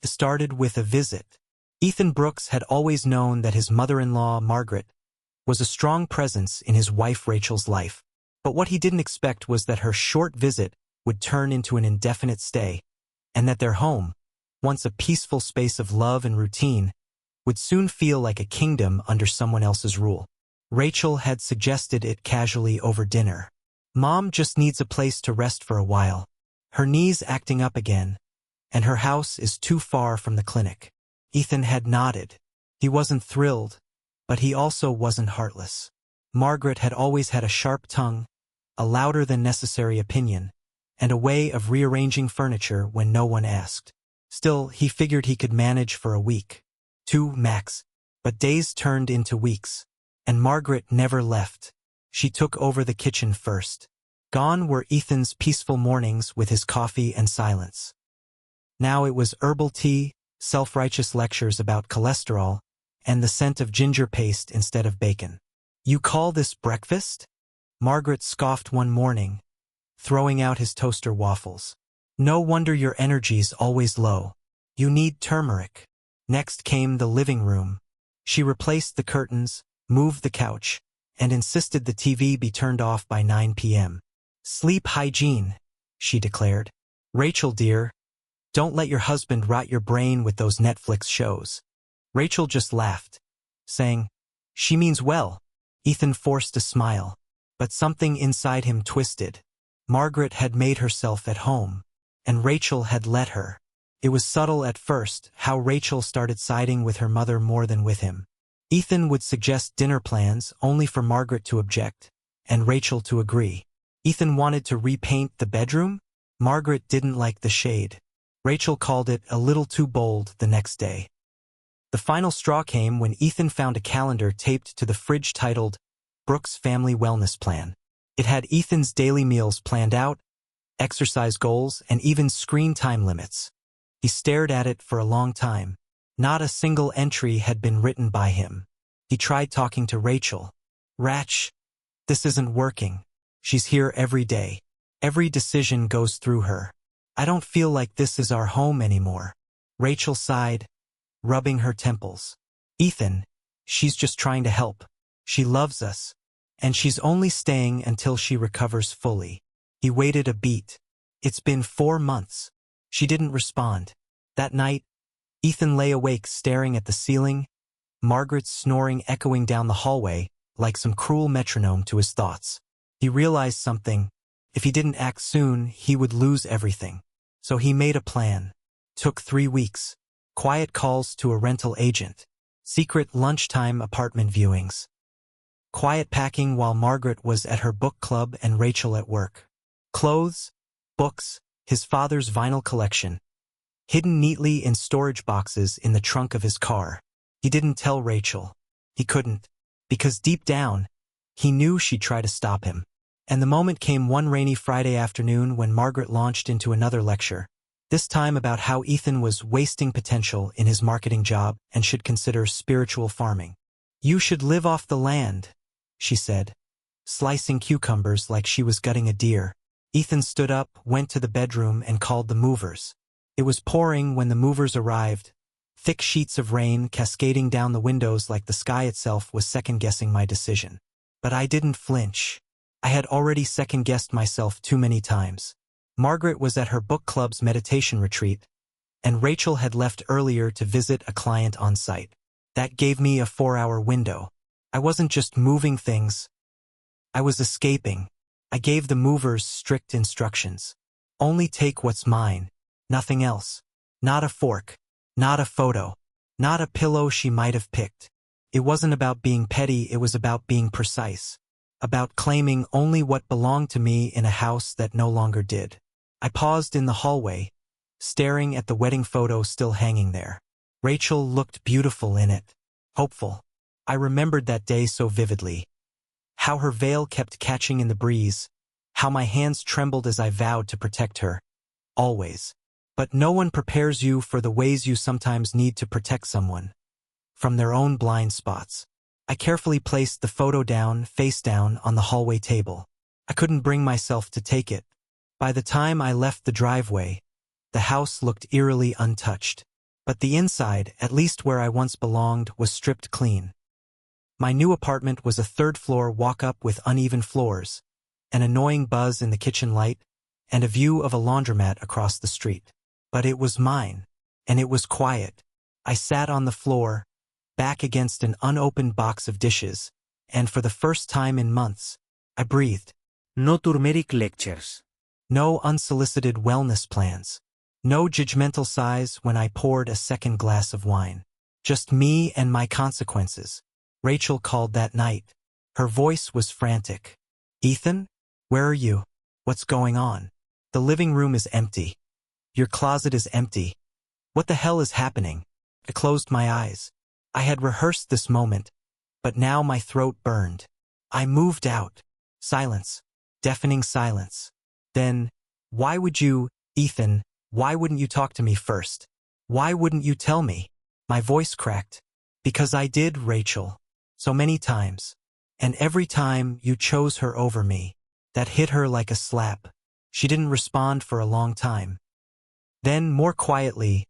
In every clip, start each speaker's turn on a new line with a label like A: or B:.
A: It started with a visit. Ethan Brooks had always known that his mother-in-law, Margaret, was a strong presence in his wife Rachel's life. But what he didn't expect was that her short visit would turn into an indefinite stay, and that their home, once a peaceful space of love and routine, would soon feel like a kingdom under someone else's rule. Rachel had suggested it casually over dinner. Mom just needs a place to rest for a while. Her knees acting up again, and her house is too far from the clinic. Ethan had nodded. He wasn't thrilled, but he also wasn't heartless. Margaret had always had a sharp tongue, a louder than necessary opinion, and a way of rearranging furniture when no one asked. Still, he figured he could manage for a week. 2 max. But days turned into weeks, and Margaret never left. She took over the kitchen first. Gone were Ethan's peaceful mornings with his coffee and silence. Now it was herbal tea, self-righteous lectures about cholesterol, and the scent of ginger paste instead of bacon. "You call this breakfast?" Margaret scoffed one morning, throwing out his toaster waffles. "No wonder your energy's always low. You need turmeric." Next came the living room. She replaced the curtains, moved the couch, and insisted the TV be turned off by 9 p.m. "Sleep hygiene," she declared. "Rachel, dear, don't let your husband rot your brain with those Netflix shows." Rachel just laughed, saying, "She means well." Ethan forced a smile, but something inside him twisted. Margaret had made herself at home, and Rachel had let her. It was subtle at first how Rachel started siding with her mother more than with him. Ethan would suggest dinner plans only for Margaret to object, and Rachel to agree. Ethan wanted to repaint the bedroom. Margaret didn't like the shade. Rachel called it a little too bold the next day. The final straw came when Ethan found a calendar taped to the fridge titled Brooks Family Wellness Plan. It had Ethan's daily meals planned out, exercise goals, and even screen time limits. He stared at it for a long time. Not a single entry had been written by him. He tried talking to Rachel. "Rach, this isn't working. She's here every day. Every decision goes through her. I don't feel like this is our home anymore." Rachel sighed, rubbing her temples. "Ethan, she's just trying to help. She loves us, and she's only staying until she recovers fully." He waited a beat. "It's been 4 months." She didn't respond. That night, Ethan lay awake staring at the ceiling, Margaret's snoring echoing down the hallway like some cruel metronome to his thoughts. He realized something. If he didn't act soon, he would lose everything. So he made a plan. Took 3 weeks. Quiet calls to a rental agent. Secret lunchtime apartment viewings. Quiet packing while Margaret was at her book club and Rachel at work. Clothes, books, his father's vinyl collection, hidden neatly in storage boxes in the trunk of his car. He didn't tell Rachel. He couldn't, because deep down, he knew she'd try to stop him. And the moment came one rainy Friday afternoon when Margaret launched into another lecture, this time about how Ethan was wasting potential in his marketing job and should consider spiritual farming. "You should live off the land," she said, slicing cucumbers like she was gutting a deer. Ethan stood up, went to the bedroom, and called the movers. It was pouring when the movers arrived, thick sheets of rain cascading down the windows like the sky itself was second-guessing my decision. But I didn't flinch. I had already second-guessed myself too many times. Margaret was at her book club's meditation retreat, and Rachel had left earlier to visit a client on site. That gave me a 4-hour window. I wasn't just moving things. I was escaping. I gave the movers strict instructions. Only take what's mine. Nothing else. Not a fork. Not a photo. Not a pillow she might have picked. It wasn't about being petty, it was about being precise. About claiming only what belonged to me in a house that no longer did. I paused in the hallway, staring at the wedding photo still hanging there. Rachel looked beautiful in it. Hopeful. I remembered that day so vividly. How her veil kept catching in the breeze. How my hands trembled as I vowed to protect her. Always. But no one prepares you for the ways you sometimes need to protect someone. From their own blind spots. I carefully placed the photo down, face down, on the hallway table. I couldn't bring myself to take it. By the time I left the driveway, the house looked eerily untouched. But the inside, at least where I once belonged, was stripped clean. My new apartment was a third-floor walk-up with uneven floors, an annoying buzz in the kitchen light, and a view of a laundromat across the street. But it was mine, and it was quiet. I sat on the floor, back against an unopened box of dishes, and for the first time in months, I breathed.
B: No turmeric lectures.
A: No unsolicited wellness plans. No judgmental sighs when I poured a second glass of wine. Just me and my consequences. Rachel called that night. Her voice was frantic. Ethan? Where are you? What's going on? The living room is empty. Your closet is empty. What the hell is happening? I closed my eyes. I had rehearsed this moment, but now my throat burned. I moved out. Silence. Deafening silence. Then, why would you, Ethan, why wouldn't you talk to me first? Why wouldn't you tell me? My voice cracked. Because I did, Rachel. So many times. And every time you chose her over me. That hit her like a slap. She didn't respond for a long time. Then, more quietly,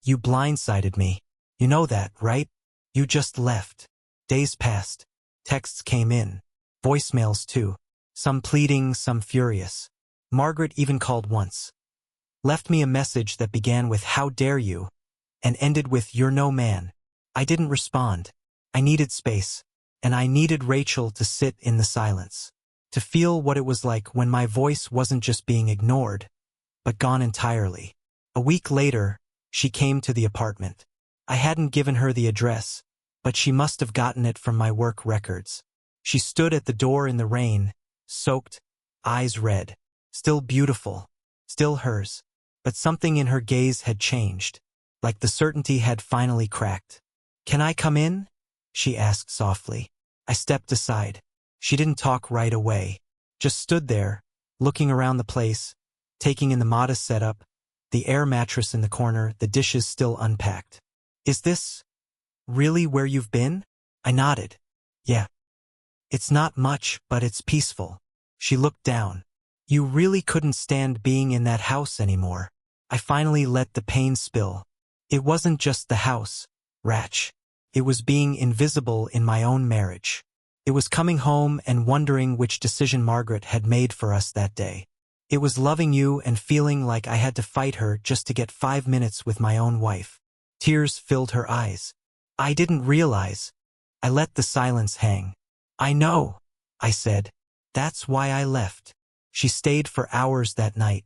A: you blindsided me. You know that, right? You just left. Days passed. Texts came in. Voicemails too. Some pleading, some furious. Margaret even called once. Left me a message that began with "How dare you?" and ended with "You're no man." I didn't respond. I needed space. And I needed Rachel to sit in the silence. To feel what it was like when my voice wasn't just being ignored, but gone entirely. A week later, she came to the apartment. I hadn't given her the address, but she must have gotten it from my work records. She stood at the door in the rain, soaked, eyes red. Still beautiful, still hers. But something in her gaze had changed, like the certainty had finally cracked. "Can I come in?" she asked softly. I stepped aside. She didn't talk right away, just stood there, looking around the place, taking in the modest setup, the air mattress in the corner, the dishes still unpacked. "Is this really where you've been?" I nodded. "Yeah. It's not much, but it's peaceful." She looked down. "You really couldn't stand being in that house anymore." I finally let the pain spill. It wasn't just the house, Rach. It was being invisible in my own marriage. It was coming home and wondering which decision Margaret had made for us that day. It was loving you and feeling like I had to fight her just to get 5 minutes with my own wife. Tears filled her eyes. I didn't realize. I let the silence hang. "I know," I said. "That's why I left." She stayed for hours that night.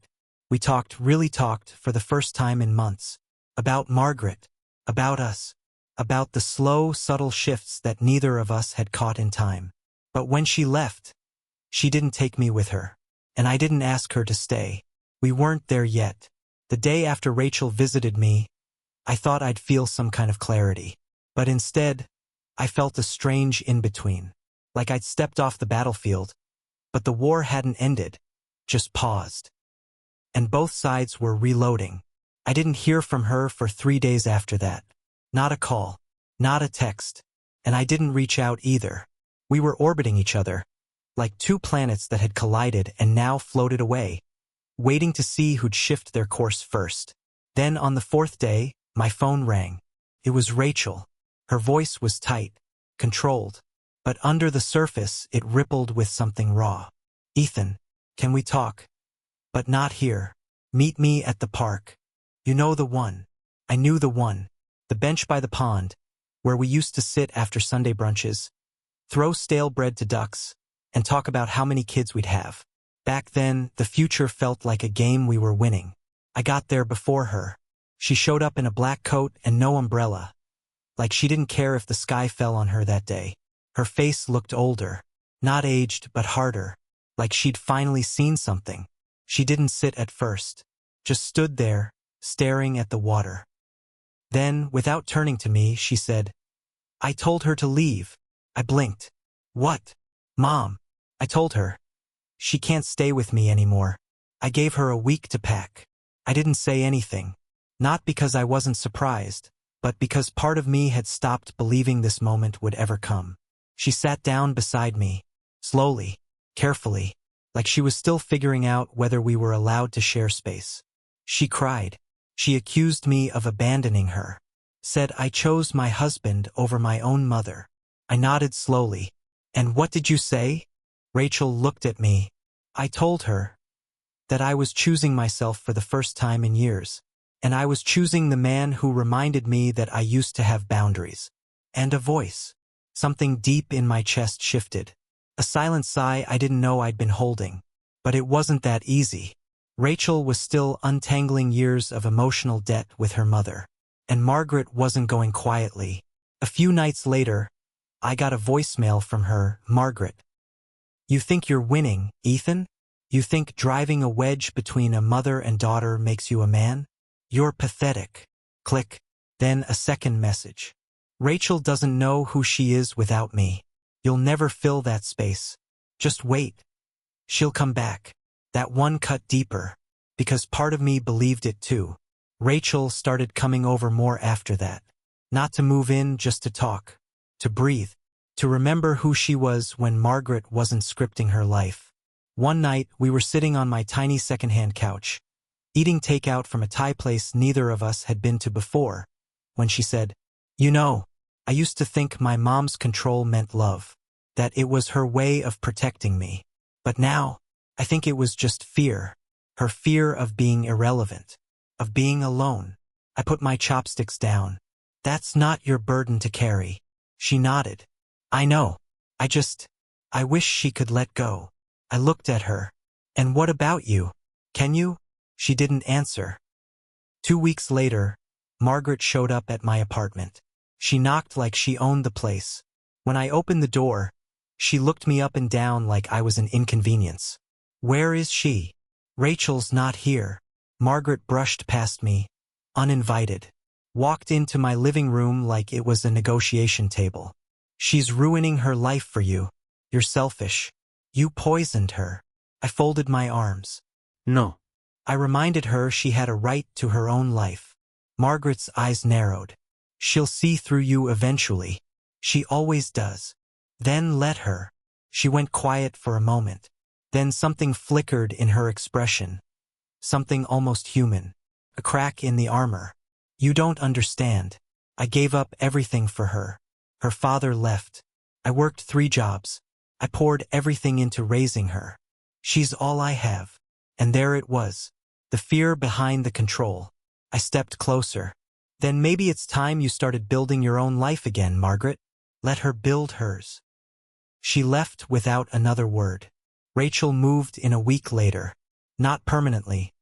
A: We really talked for the first time in months. About Margaret. About us. About the slow, subtle shifts that neither of us had caught in time. But when she left, she didn't take me with her. And I didn't ask her to stay. We weren't there yet. The day after Rachel visited me, I thought I'd feel some kind of clarity. But instead, I felt a strange in-between. Like I'd stepped off the battlefield, but the war hadn't ended, just paused. And both sides were reloading. I didn't hear from her for 3 days after that. Not a call, not a text, and I didn't reach out either. We were orbiting each other, like two planets that had collided and now floated away, waiting to see who'd shift their course first. Then on the 4th day, my phone rang. It was Rachel. Her voice was tight, controlled, but under the surface it rippled with something raw. "Ethan, can we talk? But not here. Meet me at the park. You know the one." I knew the one. The bench by the pond, where we used to sit after Sunday brunches, throw stale bread to ducks, and talk about how many kids we'd have. Back then, the future felt like a game we were winning. I got there before her. She showed up in a black coat and no umbrella, like she didn't care if the sky fell on her that day. Her face looked older, not aged but harder, like she'd finally seen something. She didn't sit at first, just stood there, staring at the water. Then, without turning to me, she said, "I told her to leave." I blinked. "What?" "Mom," I told her. "She can't stay with me anymore." I gave her a week to pack. I didn't say anything. Not because I wasn't surprised, but because part of me had stopped believing this moment would ever come. She sat down beside me, slowly, carefully, like she was still figuring out whether we were allowed to share space. She cried. She accused me of abandoning her. Said I chose my husband over my own mother. I nodded slowly. And what did you say? Rachel looked at me. I told her that I was choosing myself for the first time in years. And I was choosing the man who reminded me that I used to have boundaries. And a voice. Something deep in my chest shifted. A silent sigh I didn't know I'd been holding. But it wasn't that easy. Rachel was still untangling years of emotional debt with her mother. And Margaret wasn't going quietly. A few nights later, I got a voicemail from her. Margaret. You think you're winning, Ethan? You think driving a wedge between a mother and daughter makes you a man? You're pathetic. Click. Then a second message. Rachel doesn't know who she is without me. You'll never fill that space. Just wait. She'll come back. That one cut deeper. Because part of me believed it too. Rachel started coming over more after that. Not to move in, just to talk. To breathe. To remember who she was when Margaret wasn't scripting her life. One night, we were sitting on my tiny secondhand couch, eating takeout from a Thai place neither of us had been to before, when she said, "You know, I used to think my mom's control meant love, that it was her way of protecting me. But now, I think it was just fear, her fear of being irrelevant, of being alone." I put my chopsticks down. "That's not your burden to carry." She nodded. "I know. I wish she could let go." I looked at her. "And what about you? Can you?" She didn't answer. 2 weeks later, Margaret showed up at my apartment. She knocked like she owned the place. When I opened the door, she looked me up and down like I was an inconvenience. "Where is she?" "Rachel's not here." Margaret brushed past me, uninvited. Walked into my living room like it was a negotiation table. "She's ruining her life for you. You're selfish. You poisoned her." I folded my arms.
B: No.
A: I reminded her she had a right to her own life. Margaret's eyes narrowed. "She'll see through you eventually. She always does. Then let her." She went quiet for a moment. Then something flickered in her expression. Something almost human. A crack in the armor. "You don't understand. I gave up everything for her. Her father left. I worked 3 jobs. I poured everything into raising her. She's all I have." And there it was. The fear behind the control. I stepped closer. "Then maybe it's time you started building your own life again, Margaret. Let her build hers." She left without another word. Rachel moved in a week later. Not permanently.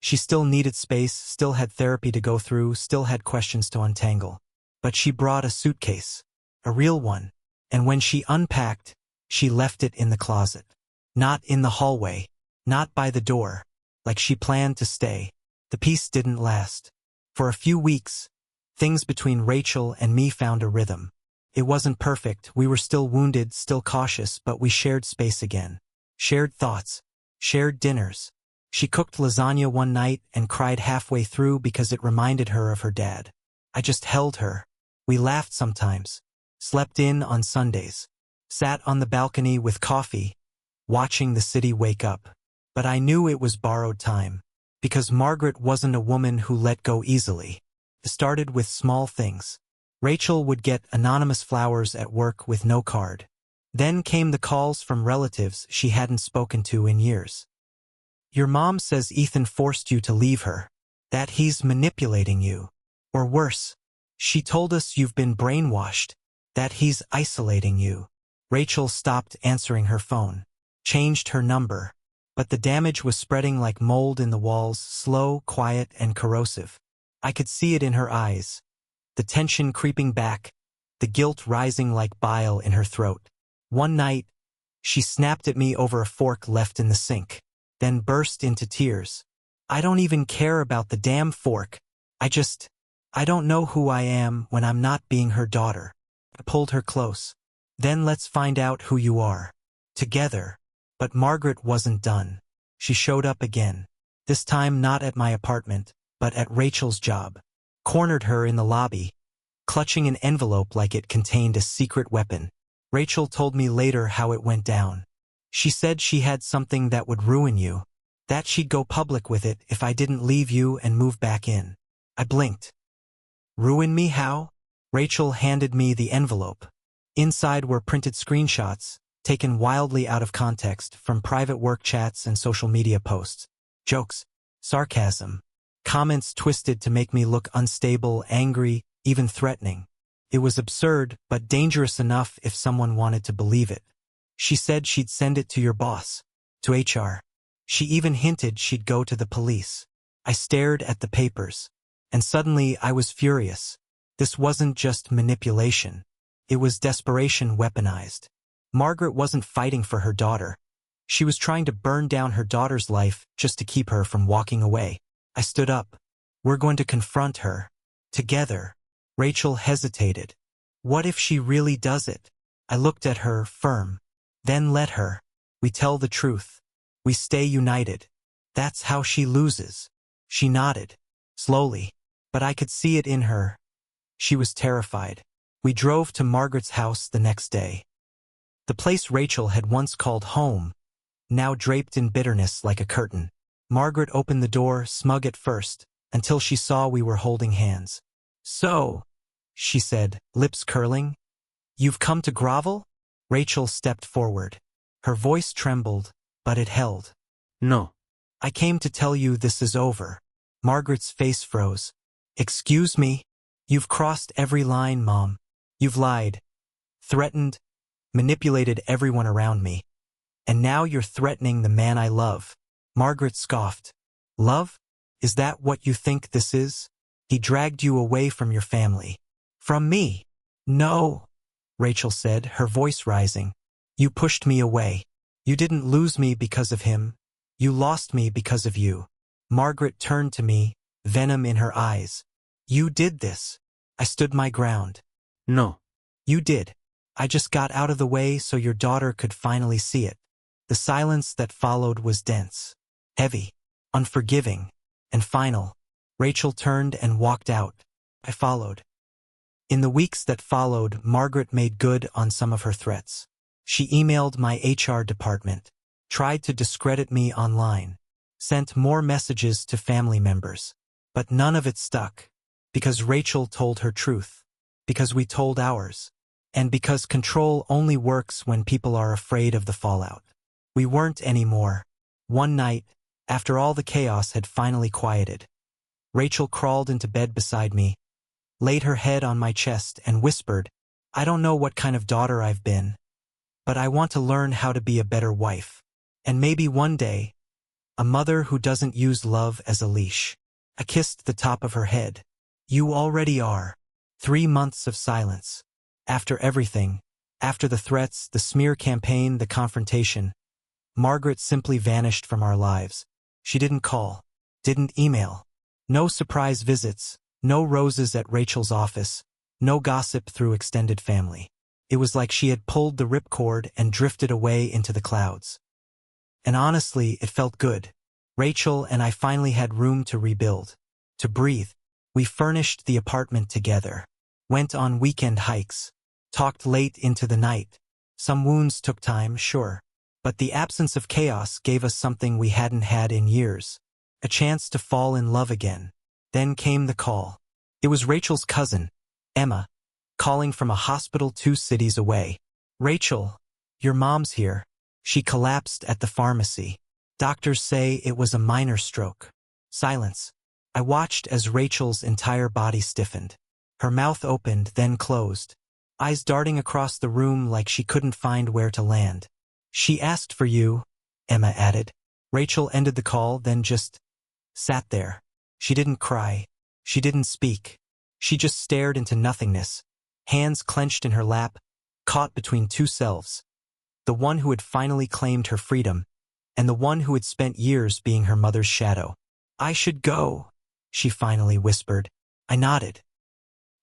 A: She still needed space, still had therapy to go through, still had questions to untangle. But she brought a suitcase. A real one. And when she unpacked, she left it in the closet. Not in the hallway. Not by the door. Like she planned to stay. The peace didn't last. For a few weeks, things between Rachel and me found a rhythm. It wasn't perfect, we were still wounded, still cautious, but we shared space again. Shared thoughts. Shared dinners. She cooked lasagna one night and cried halfway through because it reminded her of her dad. I just held her. We laughed sometimes. Slept in on Sundays. Sat on the balcony with coffee, watching the city wake up. But I knew it was borrowed time. Because Margaret wasn't a woman who let go easily. It started with small things. Rachel would get anonymous flowers at work with no card. Then came the calls from relatives she hadn't spoken to in years. "Your mom says Ethan forced you to leave her. That he's manipulating you. Or worse, she told us you've been brainwashed. That he's isolating you." Rachel stopped answering her phone. Changed her number. But the damage was spreading like mold in the walls, slow, quiet, and corrosive. I could see it in her eyes. The tension creeping back, the guilt rising like bile in her throat. One night, she snapped at me over a fork left in the sink, then burst into tears. "I don't even care about the damn fork. I don't know who I am when I'm not being her daughter." I pulled her close. "Then let's find out who you are. Together." But Margaret wasn't done. She showed up again. This time not at my apartment, but at Rachel's job. Cornered her in the lobby, clutching an envelope like it contained a secret weapon. Rachel told me later how it went down. She said she had something that would ruin you. That she'd go public with it if I didn't leave you and move back in. I blinked. Ruin me how? Rachel handed me the envelope. Inside were printed screenshots, taken wildly out of context from private work chats and social media posts. Jokes, sarcasm, comments twisted to make me look unstable, angry, even threatening. It was absurd, but dangerous enough if someone wanted to believe it. She said she'd send it to your boss, to HR. She even hinted she'd go to the police. I stared at the papers, and suddenly I was furious. This wasn't just manipulation. It was desperation weaponized. Margaret wasn't fighting for her daughter. She was trying to burn down her daughter's life just to keep her from walking away. I stood up. We're going to confront her. Together. Rachel hesitated. What if she really does it? I looked at her, firm. Then let her. We tell the truth. We stay united. That's how she loses. She nodded. Slowly. But I could see it in her. She was terrified. We drove to Margaret's house the next day. The place Rachel had once called home, now draped in bitterness like a curtain. Margaret opened the door, smug at first, until she saw we were holding hands. So, she said, lips curling, you've come to grovel? Rachel stepped forward. Her voice trembled, but it held.
B: No.
A: I came to tell you this is over. Margaret's face froze. Excuse me? You've crossed every line, Mom. You've lied, threatened, manipulated everyone around me. And now you're threatening the man I love. Margaret scoffed. Love? Is that what you think this is? He dragged you away from your family. From me? No, Rachel said, her voice rising. You pushed me away. You didn't lose me because of him. You lost me because of you. Margaret turned to me, venom in her eyes. You did this. I stood my ground.
B: No.
A: You did. I just got out of the way so your daughter could finally see it. The silence that followed was dense, heavy, unforgiving, and final. Rachel turned and walked out. I followed. In the weeks that followed, Margaret made good on some of her threats. She emailed my HR department, tried to discredit me online, sent more messages to family members. But none of it stuck, because Rachel told her truth, because we told ours, and because control only works when people are afraid of the fallout. We weren't anymore. One night, after all the chaos had finally quieted, Rachel crawled into bed beside me, laid her head on my chest and whispered, I don't know what kind of daughter I've been, but I want to learn how to be a better wife. And maybe one day, a mother who doesn't use love as a leash. I kissed the top of her head. You already are. 3 months of silence. After everything, after the threats, the smear campaign, the confrontation, Margaret simply vanished from our lives. She didn't call, didn't email. No surprise visits, no roses at Rachel's office, no gossip through extended family. It was like she had pulled the ripcord and drifted away into the clouds. And honestly, it felt good. Rachel and I finally had room to rebuild, to breathe. We furnished the apartment together, went on weekend hikes, talked late into the night. Some wounds took time, sure, but the absence of chaos gave us something we hadn't had in years, a chance to fall in love again. Then came the call. It was Rachel's cousin, Emma, calling from a hospital 2 cities away. Rachel, your mom's here. She collapsed at the pharmacy. Doctors say it was a minor stroke. Silence. I watched as Rachel's entire body stiffened. Her mouth opened, then closed, eyes darting across the room like she couldn't find where to land. She asked for you, Emma added. Rachel ended the call, then just sat there. She didn't cry. She didn't speak. She just stared into nothingness, hands clenched in her lap, caught between 2 selves. The one who had finally claimed her freedom, and the one who had spent years being her mother's shadow. I should go, she finally whispered. I nodded.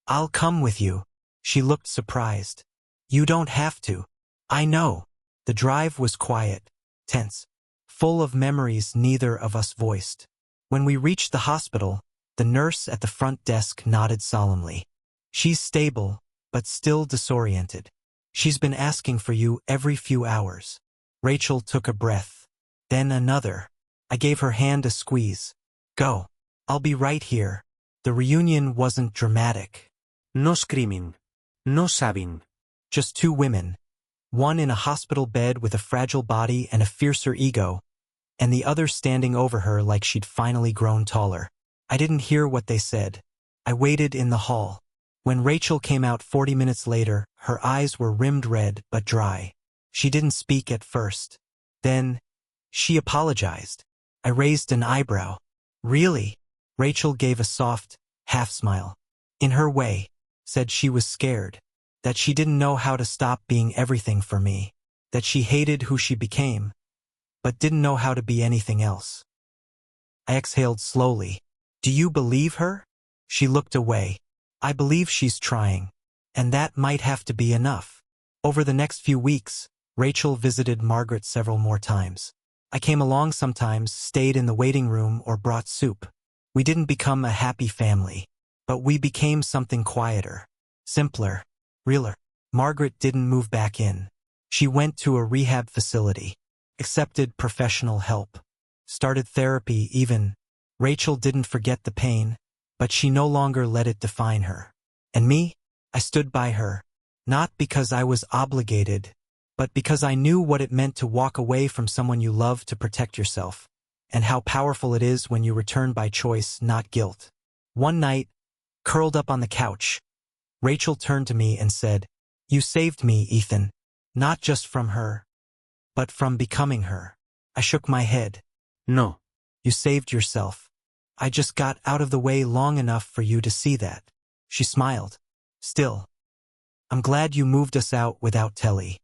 A: I'll come with you. She looked surprised. You don't have to. I know. The drive was quiet, tense, full of memories neither of us voiced. When we reached the hospital, the nurse at the front desk nodded solemnly. She's stable, but still disoriented. She's been asking for you every few hours. Rachel took a breath, then another. I gave her hand a squeeze. Go. I'll be right here. The reunion wasn't dramatic.
B: No screaming. No sobbing.
A: Just two women, one in a hospital bed with a fragile body and a fiercer ego, and the other standing over her like she'd finally grown taller. I didn't hear what they said. I waited in the hall. When Rachel came out 40 minutes later, her eyes were rimmed red but dry. She didn't speak at first. Then, she apologized. I raised an eyebrow. Really? Rachel gave a soft, half-smile. In her way, said she was scared, that she didn't know how to stop being everything for me, that she hated who she became, but didn't know how to be anything else. I exhaled slowly. Do you believe her? She looked away. I believe she's trying, and that might have to be enough. Over the next few weeks, Rachel visited Margaret several more times. I came along sometimes, stayed in the waiting room, or brought soup. We didn't become a happy family, but we became something quieter, simpler, realer. Margaret didn't move back in. She went to a rehab facility, accepted professional help, started therapy even. Rachel didn't forget the pain, but she no longer let it define her. And me? I stood by her, not because I was obligated, but because I knew what it meant to walk away from someone you love to protect yourself, and how powerful it is when you return by choice, not guilt. One night, curled up on the couch, Rachel turned to me and said, "You saved me, Ethan, not just from her, but from becoming her." I shook my head.
B: No.
A: You saved yourself. I just got out of the way long enough for you to see that. She smiled. Still, I'm glad you moved us out without Telly.